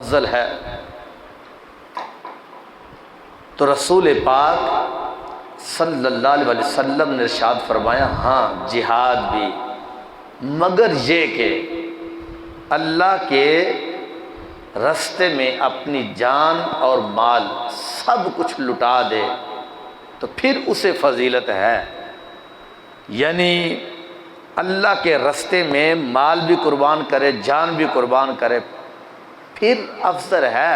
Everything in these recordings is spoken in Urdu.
افضل ہے، تو رسول پاک صلی اللہ علیہ وسلم نے ارشاد فرمایا ہاں جہاد بھی، مگر یہ کہ اللہ کے راستے میں اپنی جان اور مال سب کچھ لٹا دے تو پھر اسے فضیلت ہے۔ یعنی اللہ کے راستے میں مال بھی قربان کرے، جان بھی قربان کرے، پھر افضل ہے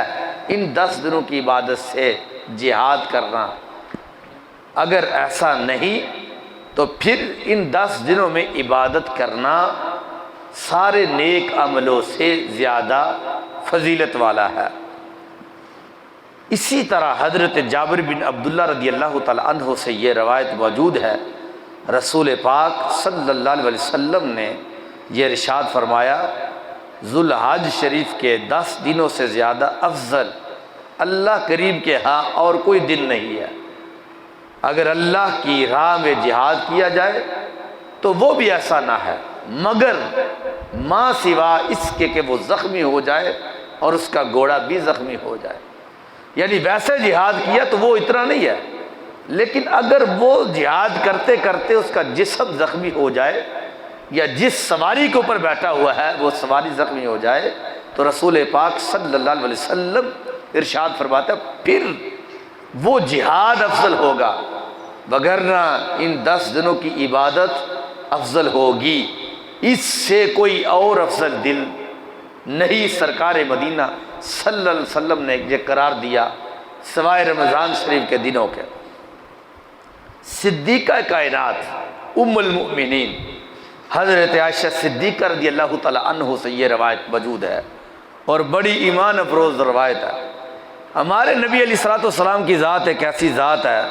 ان 10 دنوں کی عبادت سے جہاد کرنا۔ اگر ایسا نہیں تو پھر ان 10 دنوں میں عبادت کرنا سارے نیک عملوں سے زیادہ فضیلت والا ہے۔ اسی طرح حضرت جابر بن عبداللہ رضی اللہ تعالی عنہ سے یہ روایت موجود ہے، رسول پاک صلی اللہ علیہ وسلم نے یہ ارشاد فرمایا ذوالحج شریف کے 10 دنوں سے زیادہ افضل اللہ کریم کے ہاں اور کوئی دن نہیں ہے۔ اگر اللہ کی راہ میں جہاد کیا جائے تو وہ بھی ایسا نہ ہے مگر ماں سوا اس کے کہ وہ زخمی ہو جائے اور اس کا گھوڑا بھی زخمی ہو جائے۔ یعنی ویسے جہاد کیا تو وہ اتنا نہیں ہے، لیکن اگر وہ جہاد کرتے کرتے اس کا جسم زخمی ہو جائے یا جس سواری کے اوپر بیٹھا ہوا ہے وہ سواری زخمی ہو جائے تو رسول پاک صلی اللہ علیہ وسلم ارشاد فرماتا ہے پھر وہ جہاد افضل ہوگا، وگرنہ ان 10 دنوں کی عبادت افضل ہوگی، اس سے کوئی اور افضل دل نہیں۔ سرکار مدینہ صلی اللہ علیہ وسلم نے یہ قرار دیا سوائے رمضان شریف کے دنوں کے۔ صدیقہ کائنات ام المؤمنین حضرت عائشہ صدیقہ رضی اللہ تعالی عنہ سے یہ روایت موجود ہے اور بڑی ایمان افروز روایت ہے۔ ہمارے نبی علیہ الصلوۃ والسلام کی ذات ایک ایسی ذات ہے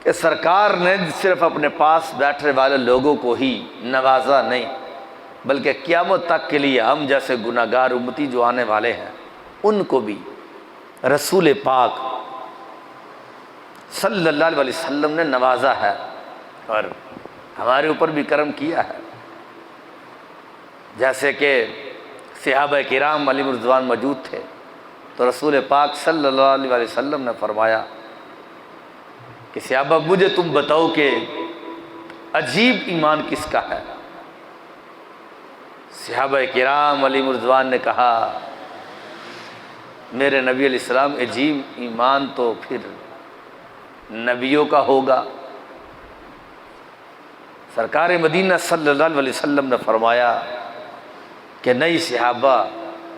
کہ سرکار نے صرف اپنے پاس بیٹھنے والے لوگوں کو ہی نوازا نہیں بلکہ قیامت تک کے لیے ہم جیسے گناہ گار امتی جو آنے والے ہیں ان کو بھی رسول پاک صلی اللہ علیہ وسلم نے نوازا ہے اور ہمارے اوپر بھی کرم کیا ہے۔ جیسے کہ صحابہ کرام علیہم رضوان موجود تھے تو رسول پاک صلی اللہ علیہ وسلم نے فرمایا کہ صحابہ مجھے تم بتاؤ کہ عجیب ایمان کس کا ہے؟ صحابہ کرام علیہم رضوان نے کہا میرے نبی علیہ السلام عجیب ایمان تو پھر نبیوں کا ہوگا۔ سرکار مدینہ صلی اللہ علیہ وسلم نے فرمایا کہ نہیں صحابہ،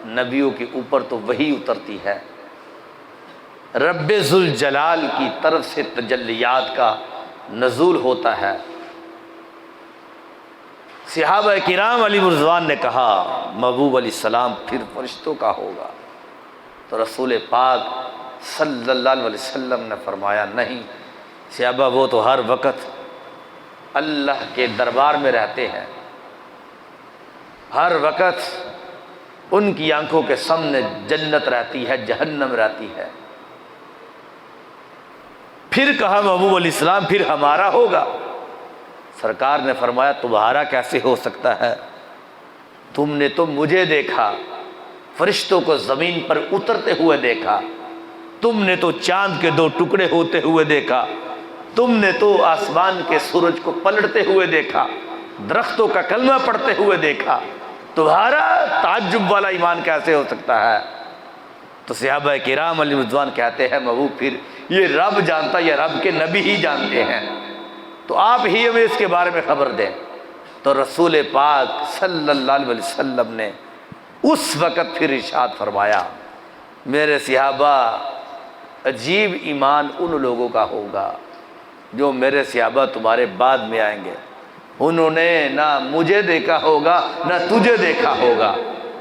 نبیوں کے اوپر تو وحی اترتی ہے، رب ذوالجلال کی طرف سے تجلیات کا نزول ہوتا ہے۔ صحابہ کرام علیہ رضوان نے کہا محبوب علیہ السلام پھر فرشتوں کا ہوگا، تو رسول پاک صلی اللہ علیہ وسلم نے فرمایا نہیں صحابہ، وہ تو ہر وقت اللہ کے دربار میں رہتے ہیں، ہر وقت ان کی آنکھوں کے سامنے جنت رہتی ہے، جہنم رہتی ہے۔ پھر کہا محبوب علیہ السلام پھر ہمارا ہوگا؟ سرکار نے فرمایا تمہارا کیسے ہو سکتا ہے؟ تم نے تو مجھے دیکھا، فرشتوں کو زمین پر اترتے ہوئے دیکھا، تم نے تو چاند کے 2 ٹکڑے ہوتے ہوئے دیکھا، تم نے تو آسمان کے سورج کو پلٹتے ہوئے دیکھا، درختوں کا کلمہ پڑھتے ہوئے دیکھا، تمہارا تعجب والا ایمان کیسے ہو سکتا ہے؟ تو صحابہ کرام علیہ رضوان کہتے ہیں محبوب پھر یہ رب جانتا یا رب کے نبی ہی جانتے ہیں، تو آپ ہی ہمیں اس کے بارے میں خبر دیں۔ تو رسول پاک صلی اللہ علیہ وسلم نے اس وقت پھر ارشاد فرمایا میرے صحابہ عجیب ایمان ان لوگوں کا ہوگا جو میرے صحابہ تمہارے بعد میں آئیں گے، انہوں نے نہ مجھے دیکھا ہوگا نہ تجھے دیکھا ہوگا،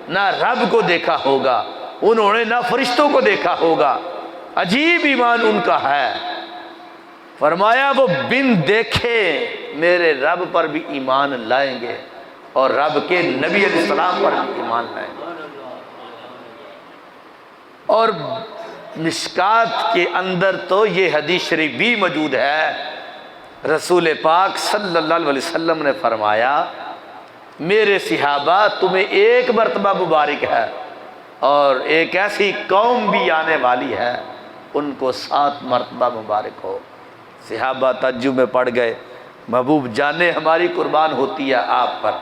نہ رب کو دیکھا ہوگا، انہوں نے نہ فرشتوں کو دیکھا ہوگا، عجیب ایمان ان کا ہے۔ فرمایا وہ بن دیکھے میرے رب پر بھی ایمان لائیں گے اور رب کے نبی علیہ السلام پر بھی ایمان لائیں گے۔ اور مشکات کے اندر تو یہ حدیث شریف بھی موجود ہے، رسول پاک صلی اللہ علیہ وسلم نے فرمایا میرے صحابہ تمہیں ایک مرتبہ مبارک ہے اور ایک ایسی قوم بھی آنے والی ہے ان کو 7 مرتبہ مبارک ہو۔ صحابہ تعجب میں پڑ گئے، محبوب جانیں ہماری قربان ہوتی ہے آپ پر،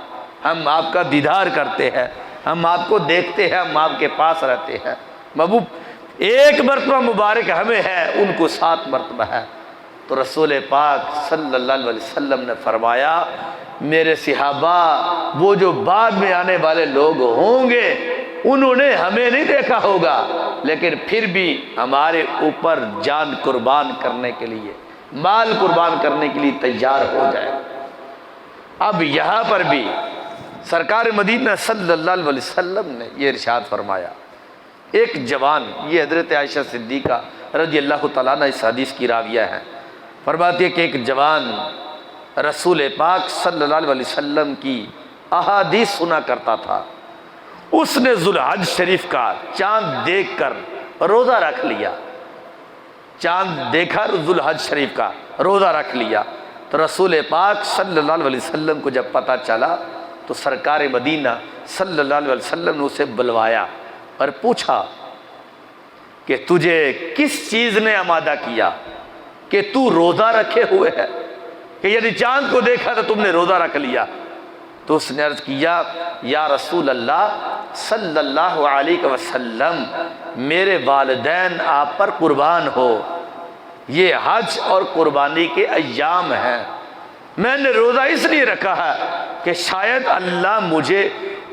ہم آپ کا دیدار کرتے ہیں، ہم آپ کو دیکھتے ہیں، ہم آپ کے پاس رہتے ہیں، محبوب 1 مرتبہ مبارک ہمیں ہے، ان کو 7 مرتبہ ہے۔ تو رسول پاک صلی اللہ علیہ وسلم نے فرمایا میرے صحابہ وہ جو بعد میں آنے والے لوگ ہوں گے انہوں نے ہمیں نہیں دیکھا ہوگا، لیکن پھر بھی ہمارے اوپر جان قربان کرنے کے لیے، مال قربان کرنے کے لیے تیار ہو جائے۔ اب یہاں پر بھی سرکار مدینہ صلی اللہ علیہ وسلم نے یہ ارشاد فرمایا، ایک جوان، یہ حضرت عائشہ صدیقہ رضی اللہ تعالیٰ عنہ اس حدیث کی راویہ ہیں، فرماتی ہے کہ ایک جوان رسول پاک صلی اللہ علیہ وسلم کی احادیث سنا کرتا تھا، اس نے ذوالحج شریف کا چاند دیکھ کر روزہ رکھ لیا، چاند دیکھا ذوالحج شریف کا روزہ رکھ لیا۔ تو رسول پاک صلی اللہ علیہ وسلم کو جب پتہ چلا تو سرکار مدینہ صلی اللہ علیہ وسلم نے اسے بلوایا اور پوچھا کہ تجھے کس چیز نے آمادہ کیا کہ تو روزہ رکھے ہوئے ہے، کہ یعنی چاند کو دیکھا تو تم نے روزہ رکھ لیا؟ تو اس نے عرض کیا یا رسول اللہ صلی اللہ علیہ وسلم میرے والدین آپ پر قربان ہو، یہ حج اور قربانی کے ایام ہیں، میں نے روزہ اس لیے رکھا ہے کہ شاید اللہ مجھے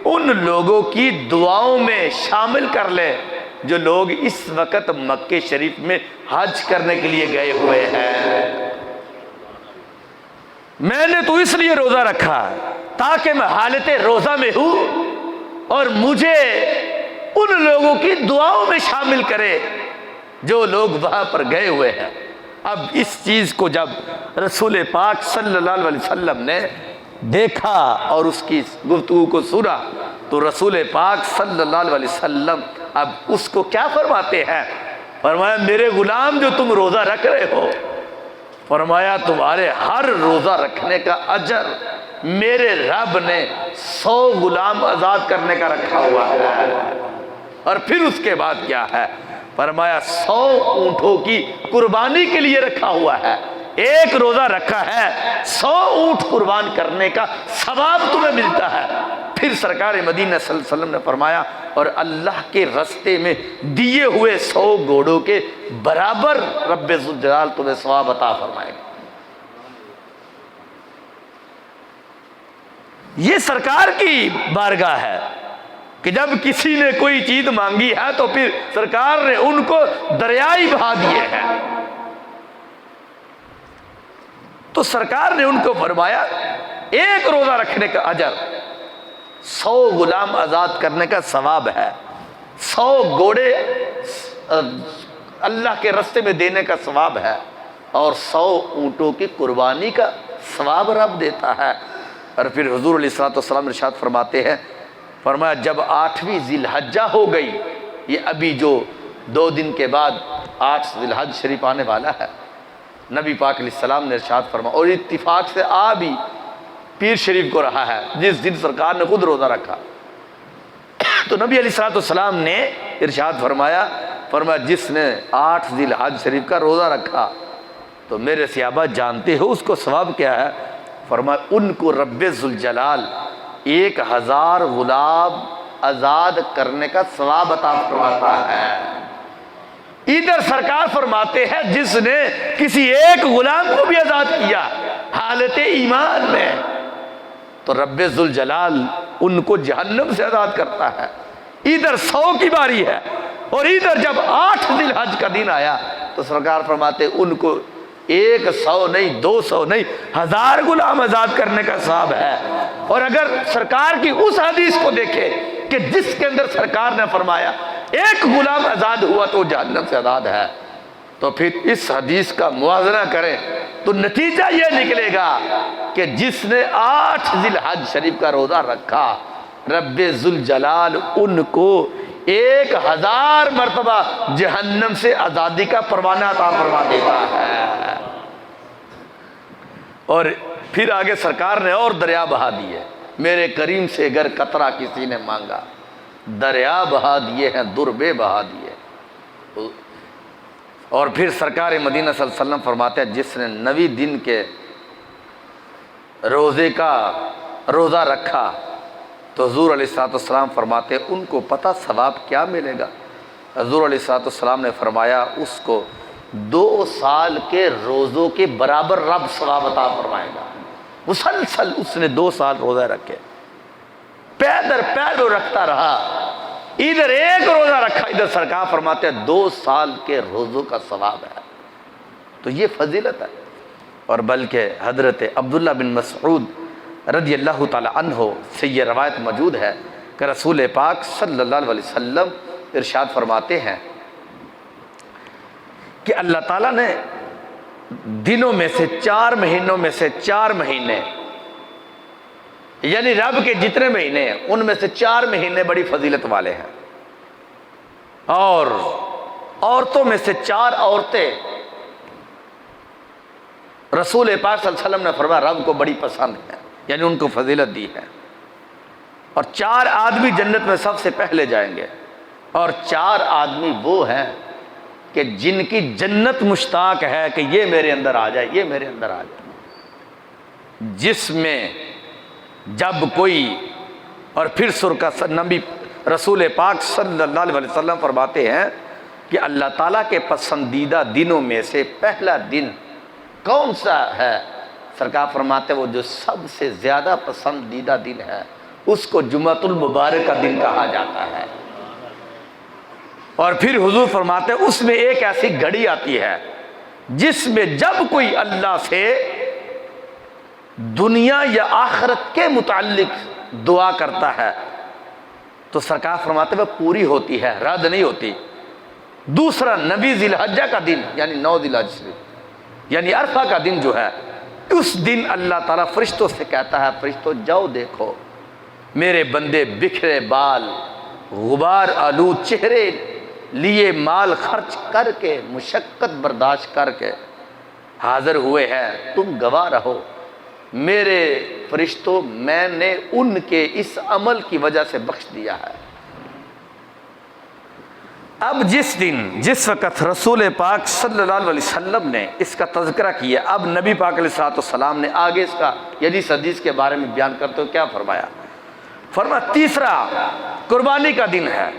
ان لوگوں کی دعاؤں میں شامل کر لے جو لوگ اس وقت مکہ شریف میں حج کرنے کے لیے گئے ہوئے ہیں۔ میں نے تو اس لیے روزہ رکھا تاکہ میں حالت روزہ میں ہوں اور مجھے ان لوگوں کی دعاؤں میں شامل کرے جو لوگ وہاں پر گئے ہوئے ہیں۔ اب اس چیز کو جب رسول پاک صلی اللہ علیہ وسلم نے دیکھا اور اس کی گفتگو کو سنا تو رسول پاک صلی اللہ علیہ وسلم اب اس کو کیا فرماتے ہیں؟ فرمایا میرے غلام جو تم روزہ رکھ رہے ہو، فرمایا تمہارے ہر روزہ رکھنے کا اجر میرے رب نے 100 غلام آزاد کرنے کا رکھا ہوا ہے۔ اور پھر اس کے بعد کیا ہے؟ فرمایا 100 اونٹوں کی قربانی کے لیے رکھا ہوا ہے، ایک روزہ رکھا ہے 100 اونٹ قربان کرنے کا ثواب تمہیں ملتا ہے۔ پھر سرکار مدینہ صلی اللہ علیہ وسلم نے فرمایا اور اللہ کے رستے میں دیے ہوئے 100 گھوڑوں کے برابر رب ذوالجلال تمہیں ثواب عطا فرمائے گا۔ یہ سرکار کی بارگاہ ہے کہ جب کسی نے کوئی چیز مانگی ہے تو پھر سرکار نے ان کو دریائی بہا دیے ہیں۔ تو سرکار نے ان کو فرمایا ایک روزہ رکھنے کا اجر 100 غلام آزاد کرنے کا ثواب ہے، 100 گھوڑے اللہ کے راستے میں دینے کا ثواب ہے، اور 100 اونٹوں کی قربانی کا ثواب رب دیتا ہے۔ اور پھر حضور علیہ الصلوۃ والسلام ارشاد فرماتے ہیں، فرمایا جب 8ویں ذی الحجہ ہو گئی، یہ ابھی جو 2 دن کے بعد 8 ذی الحج شریف آنے والا ہے، نبی پاک علیہ السلام نے ارشاد فرمایا اور اتفاق سے آ بھی پیر شریف کو رہا ہے جس دن سرکار نے خود روزہ رکھا، تو نبی علیہ السلام نے ارشاد فرمایا جس نے 8 ذی الحج شریف کا روزہ رکھا تو میرے صحابہ جانتے ہو اس کو ثواب کیا ہے؟ فرمایا ان کو رب ذوالجلال 1000 غلام آزاد کرنے کا ثواب عطا فرماتا ہے۔ ادھر سرکار فرماتے ہیں جس نے کسی ایک غلام کو بھی آزاد کیا حالت ایمان میں تو رب ذوالجلال ان کو جہنم سے آزاد کرتا ہے۔ ادھر 100 کی باری ہے اور ادھر جب 8 ذی الحج کا دن آیا تو سرکار فرماتے ان کو 100 نہیں 200 نہیں 1000 غلام آزاد کرنے کا ثواب ہے۔ اور اگر سرکار کی اس حدیث کو دیکھے کہ جس کے اندر سرکار نے فرمایا ایک غلام آزاد ہوا تو جہنم سے آزاد ہے، تو پھر اس حدیث کا موازنہ کریں تو نتیجہ یہ نکلے گا کہ جس نے 8 ذی الحج شریف کا روزہ رکھا رب ذوالجلال ان کو 1000 مرتبہ جہنم سے آزادی کا پروانہ عطا فرما دیتا ہے۔ اور پھر آگے سرکار نے اور دریا بہا دیے، میرے کریم سے اگر قطرہ کسی نے مانگا دریا بہا دیے ہیں، دربے بہا دیے۔ اور پھر سرکار مدینہ صلی اللہ علیہ وسلم فرماتے ہیں جس نے 9 دن کے روزے کا روزہ رکھا تو حضور علیہ الصلوۃ والسلام فرماتے ہیں ان کو پتہ ثواب کیا ملے گا؟ حضور علیہ الصلوۃ والسلام نے فرمایا اس کو 2 سال کے روزوں کے برابر رب ثواب عطا فرمائے گا۔ مسلسل اس نے 2 سال روزہ رکھے، پیر در پیر وہ رکھتا رہا، ادھر ایک روزہ رکھا، ادھر سرکار فرماتے ہیں 2 سال کے روزوں کا ثواب ہے۔ تو یہ فضیلت ہے۔ اور بلکہ حضرت عبداللہ بن مسعود رضی اللہ تعالی عنہ سے یہ روایت موجود ہے کہ رسول پاک صلی اللہ علیہ وسلم ارشاد فرماتے ہیں کہ اللہ تعالیٰ نے دنوں میں سے 4 مہینوں میں سے 4 مہینے، یعنی رب کے جتنے مہینے ہیں ان میں سے 4 مہینے بڑی فضیلت والے ہیں، اور عورتوں میں سے 4 عورتیں رسول پاک صلی اللہ علیہ وسلم نے فرمایا رب کو بڑی پسند ہے، یعنی ان کو فضیلت دی ہے۔ اور 4 آدمی جنت میں سب سے پہلے جائیں گے، اور 4 آدمی وہ ہیں کہ جن کی جنت مشتاق ہے کہ یہ میرے اندر آ جائے، یہ میرے اندر آ جائے، جس میں جب کوئی، اور پھر سرکہ نبی رسول پاک صلی اللہ علیہ وسلم فرماتے ہیں کہ اللہ تعالیٰ کے پسندیدہ دنوں میں سے پہلا دن کون سا ہے؟ سرکار فرماتے وہ جو سب سے زیادہ پسندیدہ دن ہے اس کو جمعۃ المبارک کا دن کہا جاتا ہے۔ اور پھر حضور فرماتے ہیں اس میں ایک ایسی گھڑی آتی ہے جس میں جب کوئی اللہ سے دنیا یا آخرت کے متعلق دعا کرتا ہے تو سرکار فرماتے وہ پوری ہوتی ہے، رد نہیں ہوتی۔ دوسرا نبی ذی الحجہ کا دن، یعنی 9 ذی الحجہ، یعنی عرفہ کا دن جو ہے، اس دن اللہ تعالیٰ فرشتوں سے کہتا ہے فرشتوں جاؤ دیکھو میرے بندے بکھرے بال، غبار آلود چہرے لیے مال خرچ کر کے، مشقت برداشت کر کے حاضر ہوئے ہیں، تم گواہ رہو میرے فرشتوں میں نے ان کے اس عمل کی وجہ سے بخش دیا ہے۔ اب جس وقت رسول پاک صلی اللہ علیہ وسلم نے اس کا تذکرہ کیا، اب نبی پاک علیہ الصلوۃ والسلام نے آگے اس کا یعنی حدیث کے بارے میں بیان کرتے ہوئے کیا فرمایا؟ فرمایا تیسرا قربانی کا دن ہے،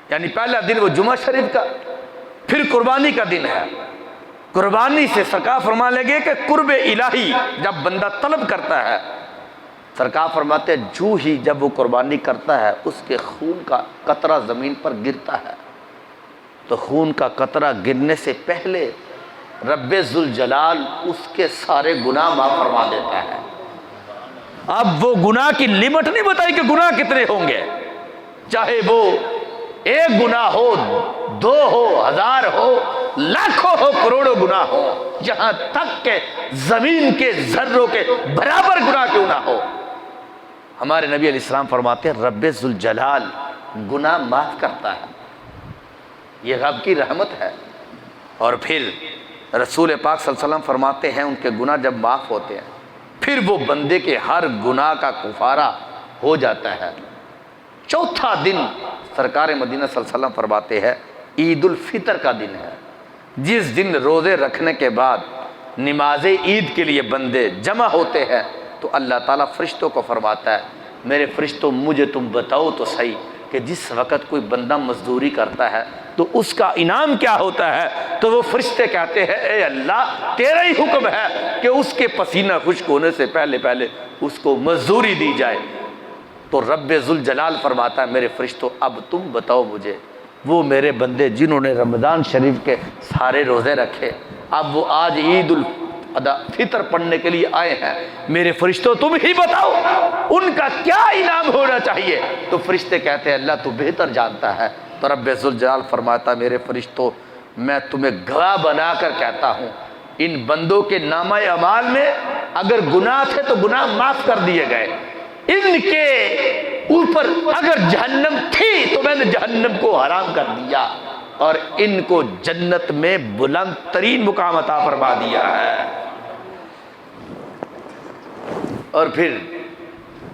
یعنی پہلا دن وہ جمعہ شریف کا، پھر قربانی کا دن ہے۔ قربانی سے سرکار فرمانے لگے کہ قرب الہی جب بندہ طلب کرتا ہے، سرکار فرماتے ہیں جو ہی جب وہ قربانی کرتا ہے اس کے خون کا قطرہ زمین پر گرتا ہے تو خون کا قطرہ گرنے سے پہلے رب ذوالجلال اس کے سارے گناہ معاف فرما دیتا ہے۔ اب وہ گناہ کی لمٹ نہیں بتائی کہ گناہ کتنے ہوں گے، چاہے وہ 1 گناہ ہو، 2 ہو، 1000 ہو، لاکھوں ہو، کروڑوں گناہ ہو، یہاں تک کہ زمین کے ذروں کے برابر گناہ کیوں نہ ہو، ہمارے نبی علیہ السلام فرماتے ہیں رب ذوالجلال گناہ معاف کرتا ہے، یہ رب کی رحمت ہے۔ اور پھر رسول پاک صلی اللہ علیہ وسلم فرماتے ہیں ان کے گناہ جب معاف ہوتے ہیں پھر وہ بندے کے ہر گناہ کا کفارہ ہو جاتا ہے۔ چوتھا دن سرکار مدینہ صلی اللہ علیہ وسلم فرماتے ہیں عید الفطر کا دن ہے، جس دن روزے رکھنے کے بعد نماز عید کے لیے بندے جمع ہوتے ہیں تو اللہ تعالیٰ فرشتوں کو فرماتا ہے میرے فرشتوں مجھے تم بتاؤ تو صحیح کہ جس وقت کوئی بندہ مزدوری کرتا ہے تو اس کا انعام کیا ہوتا ہے؟ تو وہ فرشتے کہتے ہیں اے اللہ تیرا ہی حکم ہے کہ اس کے پسینہ خشک ہونے سے پہلے اس کو مزدوری دی جائے۔ تو رب ذوالجلال فرماتا ہے میرے فرشتوں اب تم بتاؤ مجھے وہ میرے بندے جنہوں نے رمضان شریف کے سارے روزے رکھے اب وہ آج عید الفطر پڑھنے کے لیے آئے ہیں، میرے فرشتوں تم ہی بتاؤ ان کا کیا انعام ہونا چاہیے؟ تو فرشتے کہتے ہیں اللہ تو بہتر جانتا ہے۔ تو رب ذوالجلال فرماتا میرے فرشتوں میں تمہیں گواہ بنا کر کہتا ہوں ان بندوں کے نامہ اعمال میں اگر گناہ تھے تو گناہ معاف کر دیے گئے، ان کے اوپر اگر جہنم تھی تو میں نے جہنم کو حرام کر دیا اور ان کو جنت میں بلند ترین مقام عطا فرما دیا ہے۔ اور پھر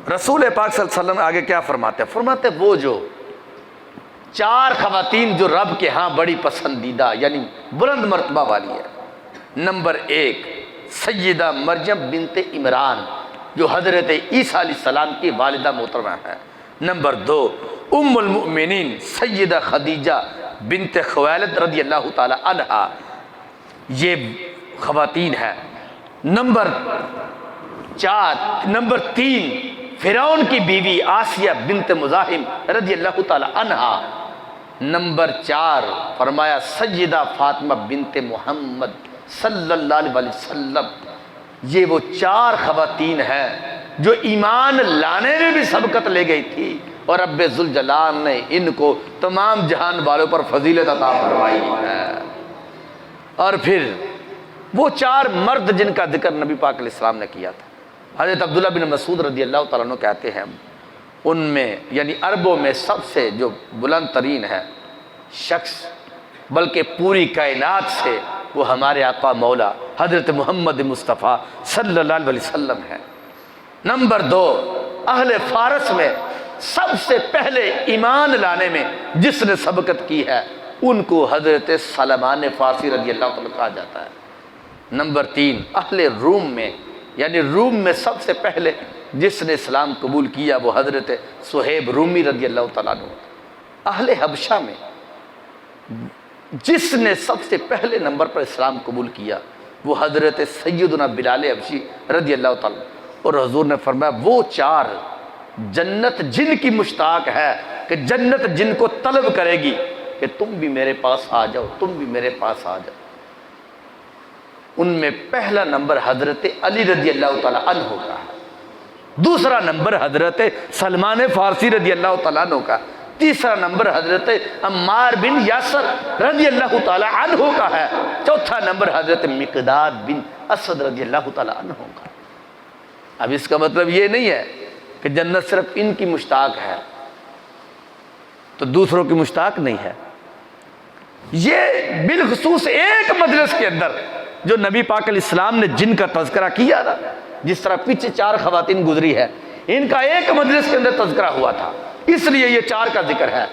رسول پاک صلی اللہ علیہ وسلم آگے کیا فرماتے ہیں؟ فرماتے ہیں وہ جو 4 خواتین جو رب کے ہاں بڑی پسندیدہ یعنی بلند مرتبہ والی ہے. نمبر 1 سیدہ مریم بنت عمران جو حضرت عیسیٰ علیہ السلام کی والدہ محترمہ ہے. نمبر 2 ام المؤمنین سیدہ خدیجہ بنت خویلد رضی اللہ تعالی عنہا، یہ خواتین ہیں. نمبر 3 فرعون کی بیوی آسیہ بنت مزاحم رضی اللہ تعالی عنہا. نمبر 4 فرمایا سیدہ فاطمہ بنت محمد صلی اللہ علیہ وسلم. یہ وہ 4 خواتین ہیں جو ایمان لانے میں بھی سبقت لے گئی تھی اور رب ذوالجلال نے ان کو تمام جہان والوں پر فضیلت عطا فرمائی ہے. اور پھر وہ 4 مرد جن کا ذکر نبی پاک علیہ السلام نے کیا تھا، حضرت عبداللہ بن مسعود رضی اللہ تعالیٰ عنہ کہتے ہیں ان میں یعنی عربوں میں سب سے جو بلند ترین ہے شخص بلکہ پوری کائنات سے وہ ہمارے آقا مولا حضرت محمد مصطفیٰ صلی اللہ علیہ وسلم ہے. نمبر 2 اہل فارس میں سب سے پہلے ایمان لانے میں جس نے سبقت کی ہے ان کو حضرت سلمان فارسی رضی اللہ تعالیٰ کہا جاتا ہے. نمبر 3 اہل روم میں یعنی روم میں سب سے پہلے جس نے اسلام قبول کیا وہ حضرت صہیب رومی رضی اللہ تعالیٰ عنہ. اہل حبشہ میں جس نے سب سے پہلے نمبر پر اسلام قبول کیا وہ حضرت سیدنا بلال حبشی رضی اللہ تعالیٰ. اور حضور نے فرمایا وہ 4 جنت جن کی مشتاق ہے کہ جنت جن کو طلب کرے گی کہ تم بھی میرے پاس آ جاؤ، تم بھی میرے پاس آ جاؤ. ان میں پہلا نمبر حضرت علی رضی اللہ تعالیٰ عنہ کا ہے. دوسرا نمبر حضرت سلمان فارسی رضی اللہ تعالیٰ عنہ کا. تیسرا نمبر حضرت عمار بن یاسر رضی اللہ تعالیٰ عنہ کا ہے. چوتھا نمبر حضرت مقداد بن اسد رضی اللہ تعالیٰ عنہ کا. اب اس کا مطلب یہ نہیں ہے کہ جنت صرف ان کی مشتاق ہے تو دوسروں کی مشتاق نہیں ہے. یہ بالخصوص ایک مجلس کے اندر جو نبی پاک علیہ السلام نے جن کا تذکرہ کیا نا، جس طرح پیچھے 4 خواتین گزری ہے ان کا ایک مجلس کے اندر تذکرہ ہوا تھا اس لیے یہ 4 کا ذکر ہے.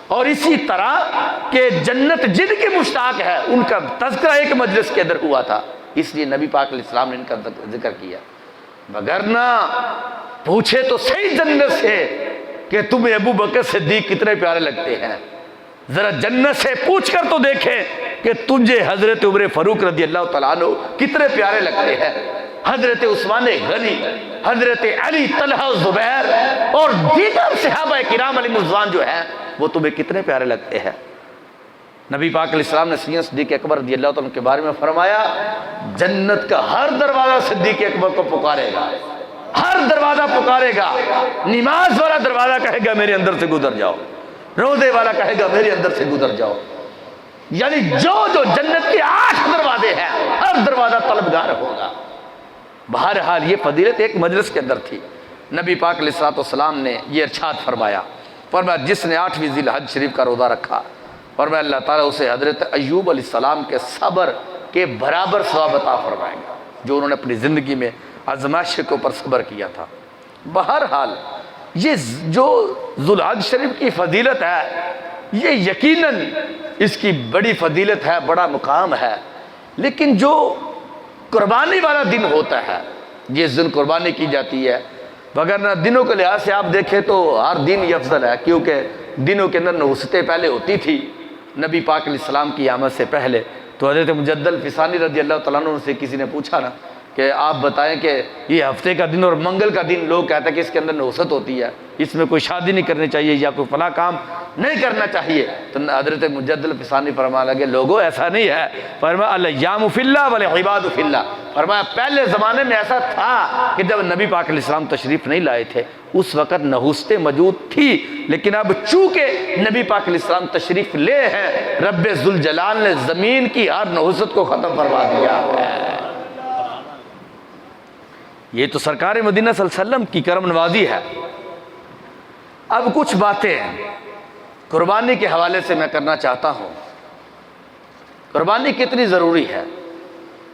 اور اسی طرح کہ جنت جن کی مشتاق ہے ان کا تذکرہ ایک مجلس کے اندر ہوا تھا اس لیے نبی پاک علیہ السلام نے ان کا ذکر کیا. وگرنہ پوچھے تو صحیح جنت سے کہ تمہیں ابو بکر صدیق کتنے پیارے لگتے ہیں، ذرا جنت سے پوچھ کر تو دیکھیں کہ تجھے حضرت عمر فاروق رضی اللہ تعالیٰ عنہ کتنے پیارے لگتے ہیں، حضرت عثمان غنی، حضرت علی، طلحہ، زبیر اور دیگر صحابہ کرام علیہ رضوان جو ہیں وہ تمہیں کتنے پیارے لگتے ہیں. نبی پاک علیہ السلام نے سیدنا صدیق اکبر رضی اللہ تعالیٰ عنہ کے بارے میں فرمایا جنت کا ہر دروازہ صدیق اکبر کو پکارے گا، ہر دروازہ پکارے گا. نماز والا دروازہ کہے گا میرے اندر سے گزر جاؤ، روزے والا کہے گا میرے اندر سے گزر جاؤ. یعنی جو جنت کے 8 دروازے ہیں ہر دروازہ طلبگار ہوگا. بہرحال یہ فضیلت ایک مجلس کے اندر تھی. نبی پاک علیہ الصلوۃ والسلام نے یہ ارشاد فرمایا جس نے 8ویں ذی الحج شریف کا روزہ رکھا فرمایا اللہ تعالیٰ اسے حضرت ایوب علیہ السلام کے صبر کے برابر ثواب عطا فرمائے گا جو انہوں نے اپنی زندگی میں آزمائش کے اوپر صبر کیا تھا. بہرحال یہ جو ذی الحج شریف کی فضیلت ہے یہ یقیناً اس کی بڑی فضیلت ہے، بڑا مقام ہے. لیکن جو قربانی والا دن ہوتا ہے جس دن قربانی کی جاتی ہے وگرنہ دنوں کے لحاظ سے آپ دیکھیں تو ہر دن یہ افضل ہے کیونکہ دنوں کے اندر نحوستیں پہلے ہوتی تھی نبی پاک علیہ السلام کی آمد سے پہلے. تو حضرت مجدل فسانی رضی اللہ تعالیٰ عنہ سے کسی نے پوچھا نا کہ آپ بتائیں کہ یہ ہفتے کا دن اور منگل کا دن لوگ کہتے ہیں کہ اس کے اندر نحوست ہوتی ہے، اس میں کوئی شادی نہیں کرنی چاہیے یا کوئی فلاں کام نہیں کرنا چاہیے. تو حضرت مجدل فسانی فرمانے لگے لوگوں ایسا نہیں ہے، فرمایا الایام فی اللہ والعباد فی اللہ. فرمایا پہلے زمانے میں ایسا تھا کہ جب نبی پاک علیہ السلام تشریف نہیں لائے تھے اس وقت نحوستیں موجود تھی، لیکن اب چونکہ نبی پاک علیہ السلام تشریف لے ہیں رب ذوالجلال نے زمین کی ہر نحوست کو ختم فرما دیا ہے. یہ تو سرکار مدینہ صلی اللہ علیہ وسلم کی کرم نوازی ہے. اب کچھ باتیں قربانی کے حوالے سے میں کرنا چاہتا ہوں. قربانی کتنی ضروری ہے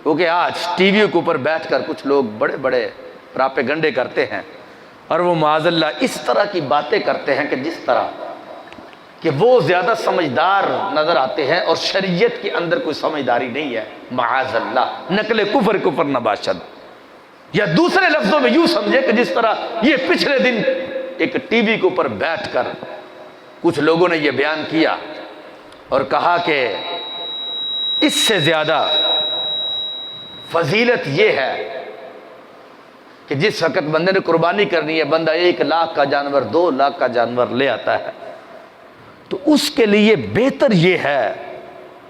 کیونکہ آج ٹی وی کے اوپر بیٹھ کر کچھ لوگ بڑے بڑے پراپیگنڈے کرتے ہیں اور وہ معاذ اللہ اس طرح کی باتیں کرتے ہیں کہ جس طرح کہ وہ زیادہ سمجھدار نظر آتے ہیں اور شریعت کے اندر کوئی سمجھداری نہیں ہے، معاذ اللہ، نقل کفر نباشد۔ یا دوسرے لفظوں میں یوں سمجھے کہ جس طرح یہ پچھلے دن ایک ٹی وی کے اوپر بیٹھ کر کچھ لوگوں نے یہ بیان کیا اور کہا کہ اس سے زیادہ فضیلت یہ ہے کہ جس وقت بندے نے قربانی کرنی ہے، بندہ 1 لاکھ کا جانور 2 لاکھ کا جانور لے آتا ہے، تو اس کے لیے بہتر یہ ہے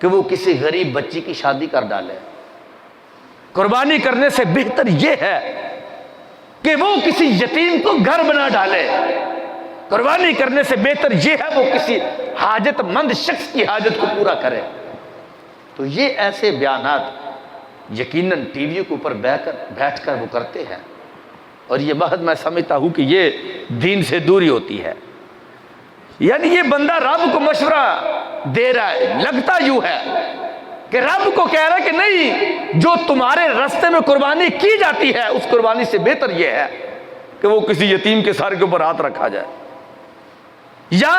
کہ وہ کسی غریب بچی کی شادی کر ڈالے۔ قربانی کرنے سے بہتر یہ ہے کہ وہ کسی یتیم کو گھر بنا ڈالے۔ قربانی کرنے سے بہتر یہ ہے وہ کسی حاجت مند شخص کی حاجت کو پورا کرے۔ تو یہ ایسے بیانات یقیناً ٹی وی کے اوپر بیٹھ کر وہ کرتے ہیں، اور یہ محض میں سمجھتا ہوں کہ یہ دین سے دوری ہوتی ہے۔ یعنی یہ بندہ رب کو مشورہ دے رہا ہے، لگتا یوں ہے کہ رب کو کہہ رہا ہے کہ نہیں، جو تمہارے راستے میں قربانی کی جاتی ہے اس قربانی سے بہتر یہ ہے کہ وہ کسی یتیم کے سر کے اوپر ہاتھ رکھا جائے، یا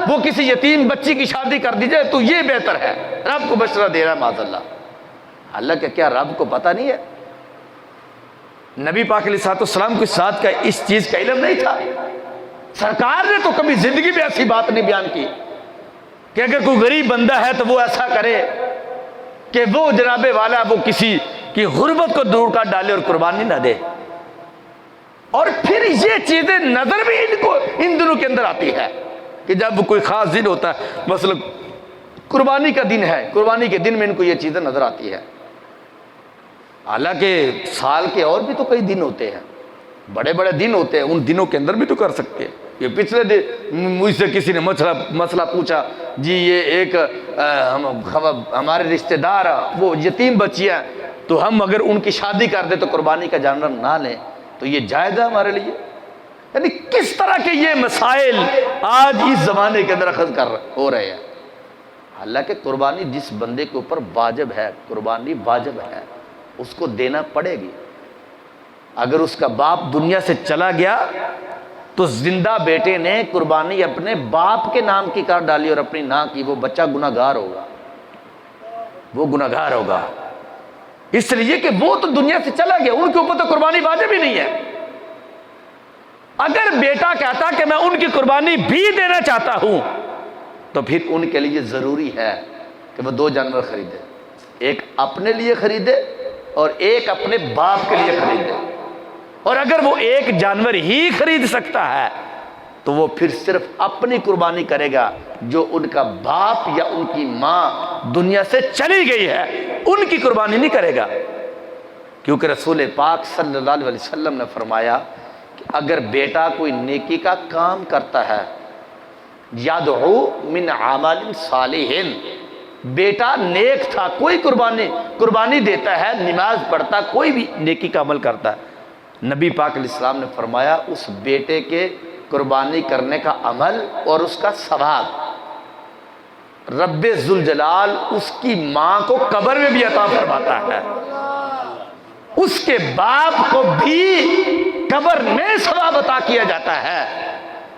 وہ کسی یتیم بچی کی شادی کر دی جائے، تو یہ بہتر ہے۔ رب کو مشورہ دے رہا ہے معاذ اللہ۔ حالانکہ کیا رب کو پتہ نہیں ہے؟ نبی پاک علیہ السلام کو اس ذات کا اس چیز کا علم نہیں تھا؟ سرکار نے تو کبھی زندگی میں ایسی بات نہیں بیان کی کہ اگر کوئی غریب بندہ ہے تو وہ ایسا کرے کہ وہ جناب والا وہ کسی کی غربت کو دور کر ڈالے اور قربانی نہ دے۔ اور پھر یہ چیزیں نظر بھی ان دنوں کے اندر آتی ہے کہ جب کوئی خاص دن ہوتا ہے، مثلا قربانی کا دن ہے، قربانی کے دن میں ان کو یہ چیزیں نظر آتی ہے۔ حالانکہ سال کے اور بھی تو کئی دن ہوتے ہیں، بڑے بڑے دن ہوتے ہیں، ان دنوں کے اندر بھی تو کر سکتے ہیں۔ یہ پچھلے دن مجھ سے کسی نے مسئلہ پوچھا، جی یہ ایک ہمارے رشتہ دار وہ یتیم بچی ہے، تو ہم اگر ان کی شادی کر دیں تو قربانی کا جانور نہ لیں تو یہ جائز ہے ہمارے لیے؟ یعنی کس طرح کے یہ مسائل آج اس زمانے کے اندر اخذ ہو رہے ہیں۔ حالانکہ قربانی جس بندے کے اوپر واجب ہے، قربانی واجب ہے، اس کو دینا پڑے گی۔ اگر اس کا باپ دنیا سے چلا گیا تو زندہ بیٹے نے قربانی اپنے باپ کے نام کی کر ڈالی اور اپنی نہ کی، وہ بچہ گناہگار ہوگا، وہ گناہگار ہوگا، اس لیے کہ وہ تو دنیا سے چلا گیا، ان کے اوپر تو قربانی واجب ہی نہیں ہے۔ اگر بیٹا کہتا کہ میں ان کی قربانی بھی دینا چاہتا ہوں تو پھر ان کے لیے ضروری ہے کہ وہ 2 جانور خریدے، ایک اپنے لیے خریدے اور ایک اپنے باپ کے لیے خریدے۔ اور اگر وہ ایک جانور ہی خرید سکتا ہے تو وہ پھر صرف اپنی قربانی کرے گا، جو ان کا باپ یا ان کی ماں دنیا سے چلی گئی ہے ان کی قربانی نہیں کرے گا، کیونکہ رسول پاک صلی اللہ علیہ وسلم نے فرمایا کہ اگر بیٹا کوئی نیکی کا کام کرتا ہے، یدعو من عمل صالح، بیٹا نیک تھا، کوئی قربانی دیتا ہے، نماز پڑھتا، کوئی بھی نیکی کا عمل کرتا ہے، نبی پاک علیہ السلام نے فرمایا اس بیٹے کے قربانی کرنے کا عمل اور اس کا ثواب رب ذوالجلال اس کی ماں کو قبر میں بھی عطا فرماتا ہے، اس کے باپ کو بھی قبر میں ثواب عطا کیا جاتا ہے۔